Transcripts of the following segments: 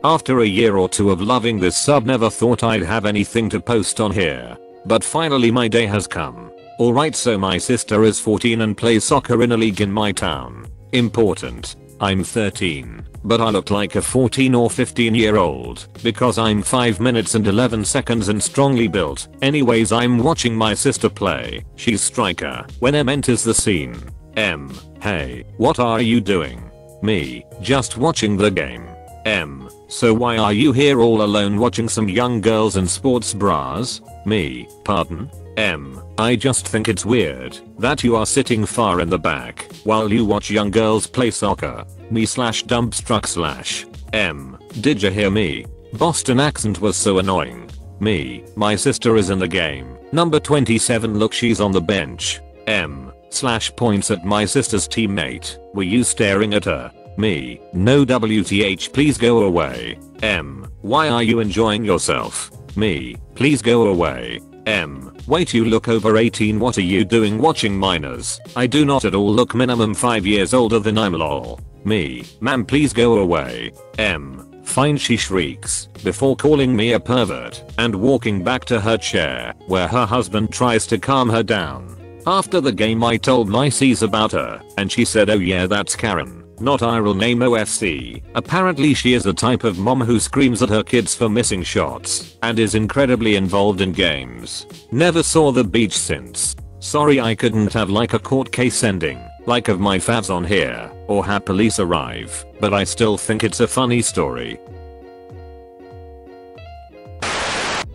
After a year or two of loving this sub, never thought I'd have anything to post on here. But finally my day has come. Alright, so my sister is 14 and plays soccer in a league in my town. Important. I'm 13, but I look like a 14 or 15 year old because I'm 5 minutes and 11 seconds and strongly built. Anyways, I'm watching my sister play. She's striker. When M enters the scene. M. Hey, what are you doing? Me. Just watching the game. M. So why are you here all alone watching some young girls in sports bras? Me. Pardon? M. I just think it's weird that you are sitting far in the back while you watch young girls play soccer. Me /dumbstruck/ M. Did you hear me? Boston accent was so annoying. Me. My sister is in the game. Number 27, look, she's on the bench. M. / points at my sister's teammate. Were you staring at her? Me. No, WTH, please go away. M. Why are you enjoying yourself? Me. Please go away. M. Wait, you look over 18, what are you doing watching minors? I do not at all look minimum 5 years older than I'm, lol. Me. Ma'am, please go away. M. Fine, she shrieks before calling me a pervert and walking back to her chair where her husband tries to calm her down. After the game I told my sis about her and she said, oh yeah, that's Karen. Not Irel name OFC. Apparently she is the type of mom who screams at her kids for missing shots and is incredibly involved in games. Never saw the beach since. Sorry I couldn't have like a court case ending like of my favs on here or have police arrive, but I still think it's a funny story.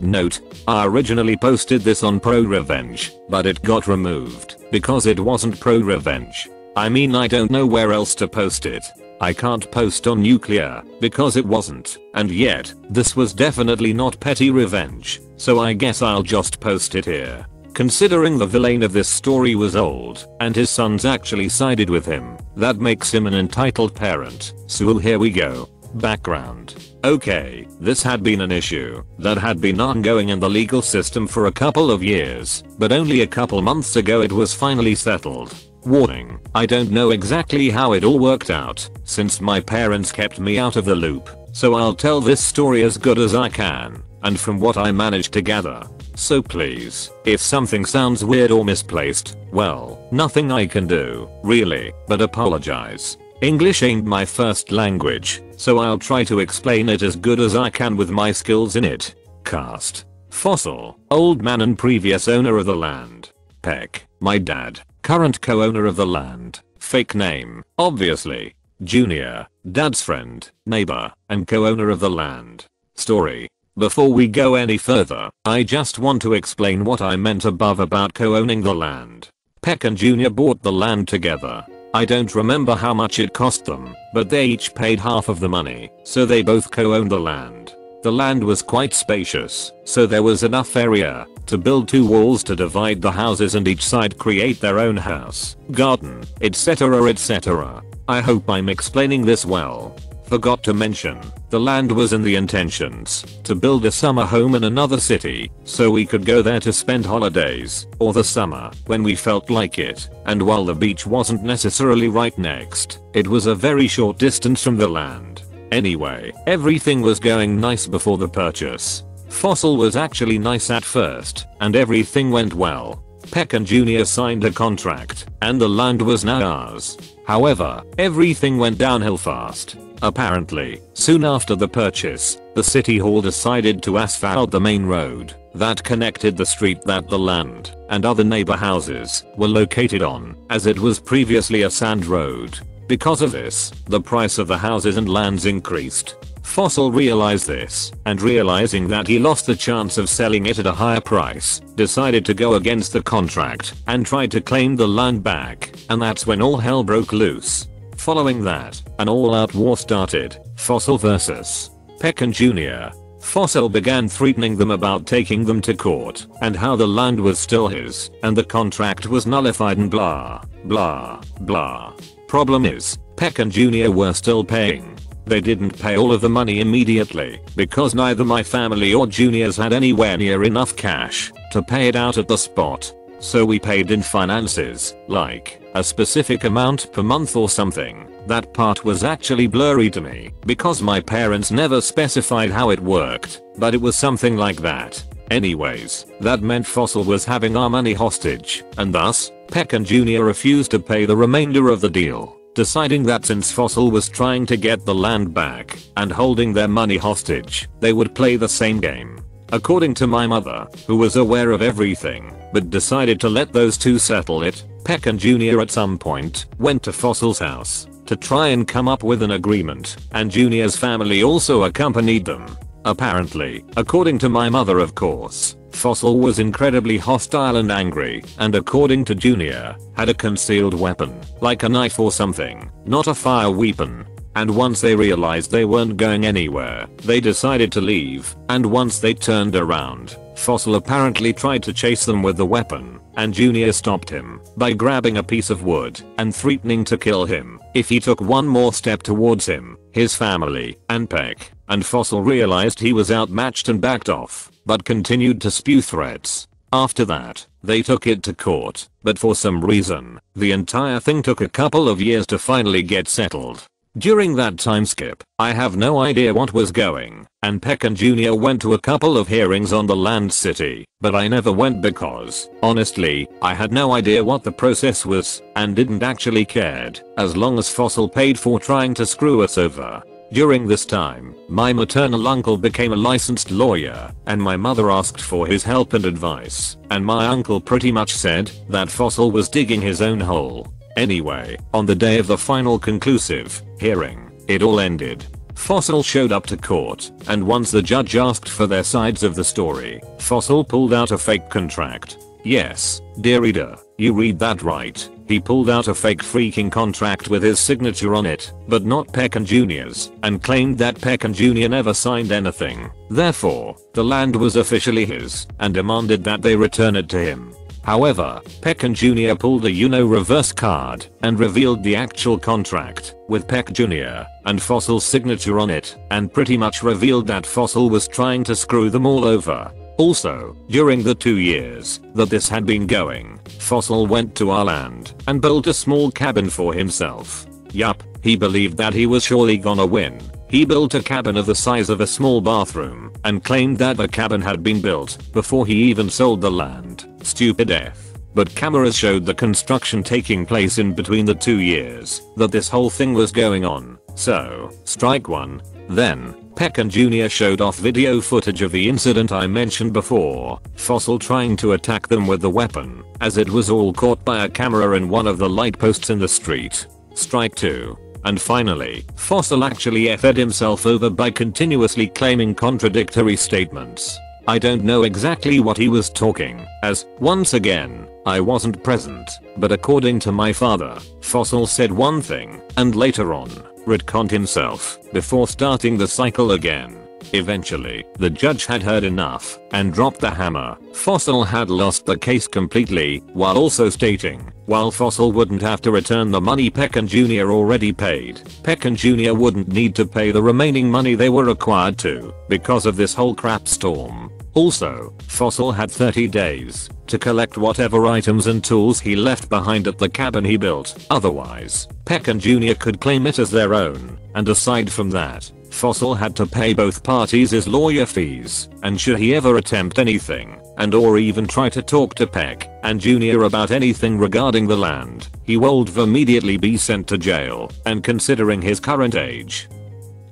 Note, I originally posted this on Pro Revenge, but it got removed because it wasn't Pro Revenge. I mean, I don't know where else to post it. I can't post on Nuclear because it wasn't, and yet, this was definitely not petty revenge, so I guess I'll just post it here. Considering the villain of this story was old, and his sons actually sided with him, that makes him an entitled parent, so here we go. Background. Okay, this had been an issue that had been ongoing in the legal system for a couple of years, but only a couple months ago it was finally settled. Warning, I don't know exactly how it all worked out, since my parents kept me out of the loop, so I'll tell this story as good as I can, and from what I managed to gather. So please, if something sounds weird or misplaced, well, nothing I can do, really, but apologize. English ain't my first language, so I'll try to explain it as good as I can with my skills in it. Cast. Fossil, old man and previous owner of the land. Peck, my dad, current co-owner of the land. Fake name, obviously. Junior, dad's friend, neighbor, and co-owner of the land. Story. Before we go any further, I just want to explain what I meant above about co-owning the land. Peck and Junior bought the land together. I don't remember how much it cost them, but they each paid half of the money, so they both co-owned the land. The land was quite spacious, so there was enough area to build 2 walls to divide the houses and each side create their own house, garden, etc, etc. I hope I'm explaining this well. Forgot to mention, the land was in the intentions to build a summer home in another city, so we could go there to spend holidays, or the summer, when we felt like it, and while the beach wasn't necessarily right next, it was a very short distance from the land. Anyway, everything was going nice before the purchase. Fossil was actually nice at first, and everything went well. Peck and Junior signed a contract, and the land was now ours. However, everything went downhill fast. Apparently, soon after the purchase, the city hall decided to asphalt the main road that connected the street that the land and other neighbor houses were located on, as it was previously a sand road. Because of this, the price of the houses and lands increased. Fossil realized this, and realizing that he lost the chance of selling it at a higher price, decided to go against the contract and tried to claim the land back, and that's when all hell broke loose. Following that, an all-out war started, Fossil versus Peck and Junior. Fossil began threatening them about taking them to court, and how the land was still his, and the contract was nullified and blah, blah, blah. Problem is, Peck and Junior were still paying. They didn't pay all of the money immediately, because neither my family or Junior's had anywhere near enough cash to pay it out at the spot. so we paid in finances, like a specific amount per month or something. That part was actually blurry to me because my parents never specified how it worked, but it was something like that. Anyways, that meant Fossil was having our money hostage, and thus, Peck and Junior refused to pay the remainder of the deal, deciding that since Fossil was trying to get the land back and holding their money hostage, they would play the same game. According to my mother, who was aware of everything, but decided to let those two settle it, Peck and Junior at some point went to Fossil's house to try and come up with an agreement, and Junior's family also accompanied them. Apparently, according to my mother of course, Fossil was incredibly hostile and angry, and according to Junior, had a concealed weapon, like a knife or something, not a fire weapon. And once they realized they weren't going anywhere, they decided to leave, and once they turned around, Fossil apparently tried to chase them with the weapon, and Junior stopped him by grabbing a piece of wood and threatening to kill him if he took one more step towards him, his family, and Peck, and Fossil realized he was outmatched and backed off, but continued to spew threats. After that, they took it to court, but for some reason, the entire thing took a couple of years to finally get settled. During that time skip, I have no idea what was going, and Peck and Junior went to a couple of hearings on the land city, but I never went because, honestly, I had no idea what the process was, and didn't actually cared, as long as Fossil paid for trying to screw us over. During this time, my maternal uncle became a licensed lawyer, and my mother asked for his help and advice, and my uncle pretty much said that Fossil was digging his own hole. Anyway, on the day of the final conclusive hearing, it all ended. Fossil showed up to court, and once the judge asked for their sides of the story, Fossil pulled out a fake contract. Yes, dear reader, you read that right. He pulled out a fake freaking contract with his signature on it, but not Peck and Junior's, and claimed that Peck and Junior never signed anything. Therefore, the land was officially his, and demanded that they return it to him. However, Peck and Junior pulled a reverse card and revealed the actual contract with Peck Jr. and Fossil's signature on it, and pretty much revealed that Fossil was trying to screw them all over. Also, during the 2 years that this had been going, Fossil went to our land and built a small cabin for himself. Yup, he believed that he was surely gonna win. He built a cabin of the size of a small bathroom and claimed that the cabin had been built before he even sold the land. Stupid F. But cameras showed the construction taking place in between the 2 years that this whole thing was going on. So, strike one. Then, Peck and Junior showed off video footage of the incident I mentioned before, Fossil trying to attack them with the weapon, as it was all caught by a camera in one of the light posts in the street. Strike 2. And finally, Fossil actually F'd himself over by continuously claiming contradictory statements. I don't know exactly what he was talking, as, once again, I wasn't present, but according to my father, Fossil said one thing, and later on, retconned himself, before starting the cycle again. Eventually, the judge had heard enough, and dropped the hammer. Fossil had lost the case completely, while also stating, while Fossil wouldn't have to return the money Peck and Junior already paid, Peck and Junior wouldn't need to pay the remaining money they were required to, because of this whole crap storm. Also, Fossil had 30 days to collect whatever items and tools he left behind at the cabin he built, otherwise, Peck and Junior could claim it as their own, and aside from that, Fossil had to pay both parties his lawyer fees, and should he ever attempt anything, and or even try to talk to Peck and Junior about anything regarding the land, he would immediately be sent to jail, and considering his current age,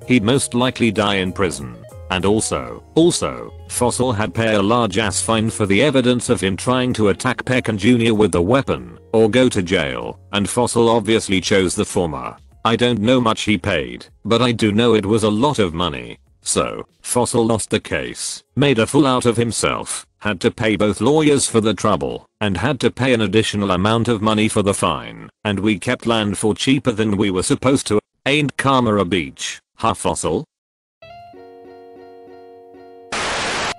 he'd most likely die in prison. And also, Fossil had pay a large ass fine for the evidence of him trying to attack Peck and Junior with the weapon, or go to jail, and Fossil obviously chose the former. I don't know much he paid, but I do know it was a lot of money. So, Fossil lost the case, made a fool out of himself, had to pay both lawyers for the trouble, and had to pay an additional amount of money for the fine, and we kept land for cheaper than we were supposed to. Ain't karma a beach, huh Fossil?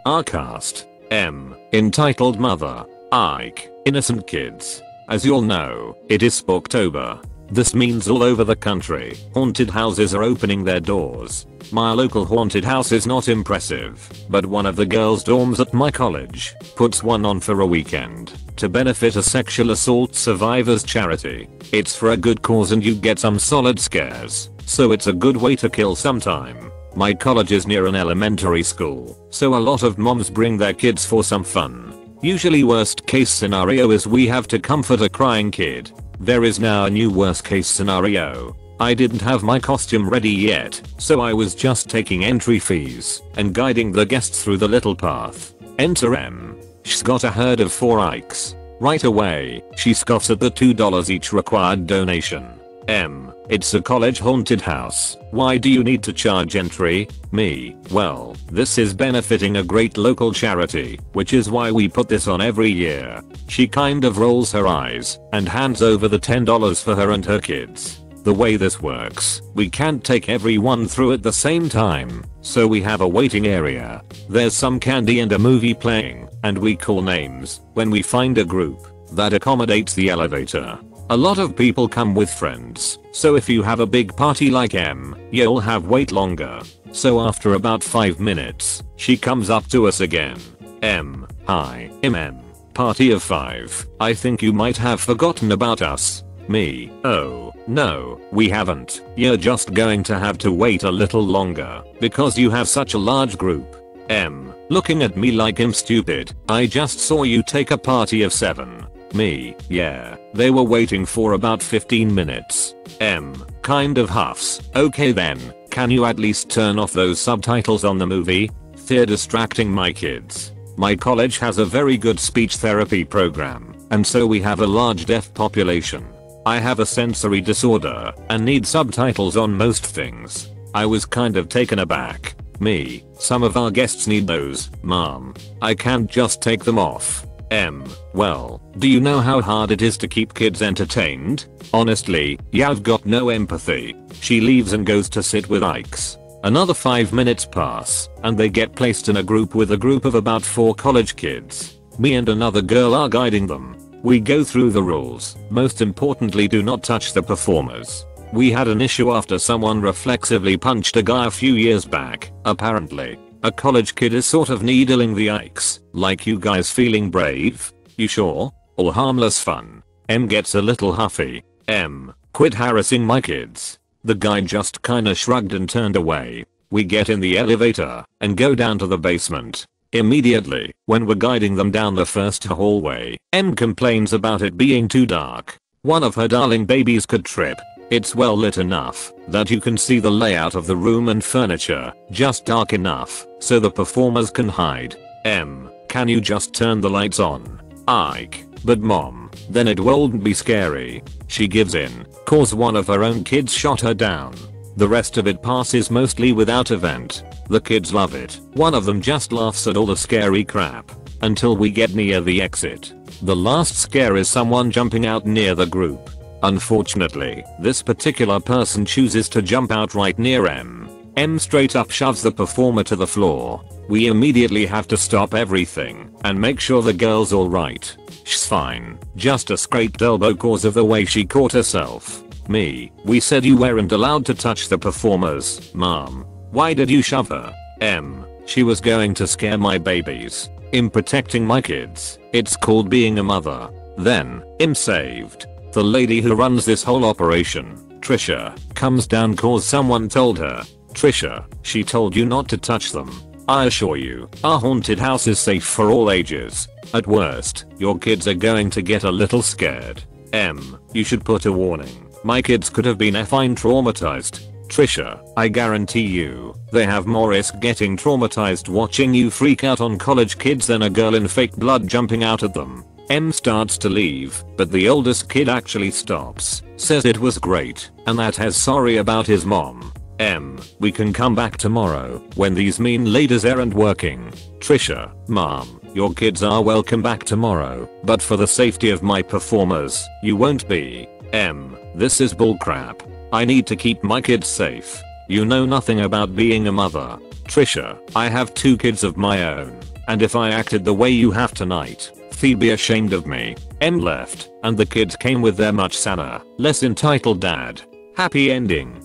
Our cast. M. Entitled Mother. Ike. Innocent Kids. As you'll know, it is Spooktober. This means all over the country, haunted houses are opening their doors. My local haunted house is not impressive, but one of the girls' dorms at my college puts one on for a weekend to benefit a sexual assault survivors charity. It's for a good cause and you get some solid scares, so it's a good way to kill some time. My college is near an elementary school, so a lot of moms bring their kids for some fun. Usually worst case scenario is we have to comfort a crying kid. There is now a new worst case scenario. I didn't have my costume ready yet, so I was just taking entry fees and guiding the guests through the little path. Enter M. She's got a herd of 4 Ikes. Right away, she scoffs at the $2 each required donation. M. It's a college haunted house. Why do you need to charge entry? Me. Well, this is benefiting a great local charity, which is why we put this on every year. She kind of rolls her eyes and hands over the $10 for her and her kids. The way this works, we can't take everyone through at the same time, so we have a waiting area. There's some candy and a movie playing, and we call names when we find a group that accommodates the elevator. A lot of people come with friends, so if you have a big party like M, you'll have wait longer. So after about 5 minutes, she comes up to us again. M. Hi, M. Party of 5. I think you might have forgotten about us. Me. Oh, no, we haven't. You're just going to have to wait a little longer because you have such a large group. M. Looking at me like I'm stupid. I just saw you take a party of 7. Me. Yeah, they were waiting for about 15 minutes. M. Kind of huffs. Okay then, can you at least turn off those subtitles on the movie? They're distracting my kids. My college has a very good speech therapy program, and so we have a large deaf population. I have a sensory disorder and need subtitles on most things. I was kind of taken aback. Me. Some of our guests need those, Mom. I can't just take them off. M. Well, do you know how hard it is to keep kids entertained? Honestly, you've got no empathy. She leaves and goes to sit with Ikes. Another 5 minutes pass, and they get placed in a group with a group of about 4 college kids. Me and another girl are guiding them. We go through the rules. Most importantly, do not touch the performers. We had an issue after someone reflexively punched a guy a few years back, apparently. A college kid is sort of needling the Ikes, like you guys feeling brave? You sure? Or harmless fun? M gets a little huffy. M. Quit harassing my kids. The guy just kinda shrugged and turned away. We get in the elevator and go down to the basement. Immediately, when we're guiding them down the first hallway, M complains about it being too dark. One of her darling babies could trip. It's well lit enough that you can see the layout of the room and furniture, just dark enough so the performers can hide. M. Can you just turn the lights on? Ike. But Mom, then it won't be scary. She gives in, cause one of her own kids shot her down. The rest of it passes mostly without event. The kids love it. One of them just laughs at all the scary crap until we get near the exit. The last scare is someone jumping out near the group. Unfortunately, this particular person chooses to jump out right near M. M straight up shoves the performer to the floor. We immediately have to stop everything and make sure the girl's alright. She's fine, just a scraped elbow cause of the way she caught herself. Me. We said you weren't allowed to touch the performers, Mom. Why did you shove her? M. She was going to scare my babies. I'm protecting my kids. It's called being a mother. Then, I'm saved. The lady who runs this whole operation, Trisha, comes down cause someone told her. Trisha, she told you not to touch them. I assure you, our haunted house is safe for all ages. At worst, your kids are going to get a little scared. M. You should put a warning. My kids could have been effing traumatized. Trisha, I guarantee you, they have more risk getting traumatized watching you freak out on college kids than a girl in fake blood jumping out at them. M starts to leave, but the oldest kid actually stops, says it was great, and that has sorry about his mom. M. We can come back tomorrow when these mean ladies aren't working. Trisha, Mom, your kids are welcome back tomorrow, but for the safety of my performers, you won't be. M. This is bullcrap. I need to keep my kids safe. You know nothing about being a mother. Trisha, I have 2 kids of my own, and if I acted the way you have tonight, They'd be ashamed of me. M left, and the kids came with their much sadder, less entitled dad. Happy ending.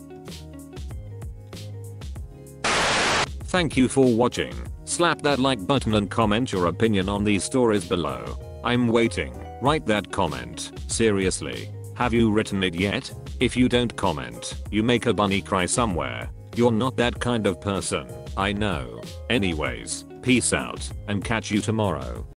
Thank you for watching. Slap that like button and comment your opinion on these stories below. I'm waiting. Write that comment. Seriously. Have you written it yet? If you don't comment, you make a bunny cry somewhere. You're not that kind of person. I know. Anyways, peace out, and catch you tomorrow.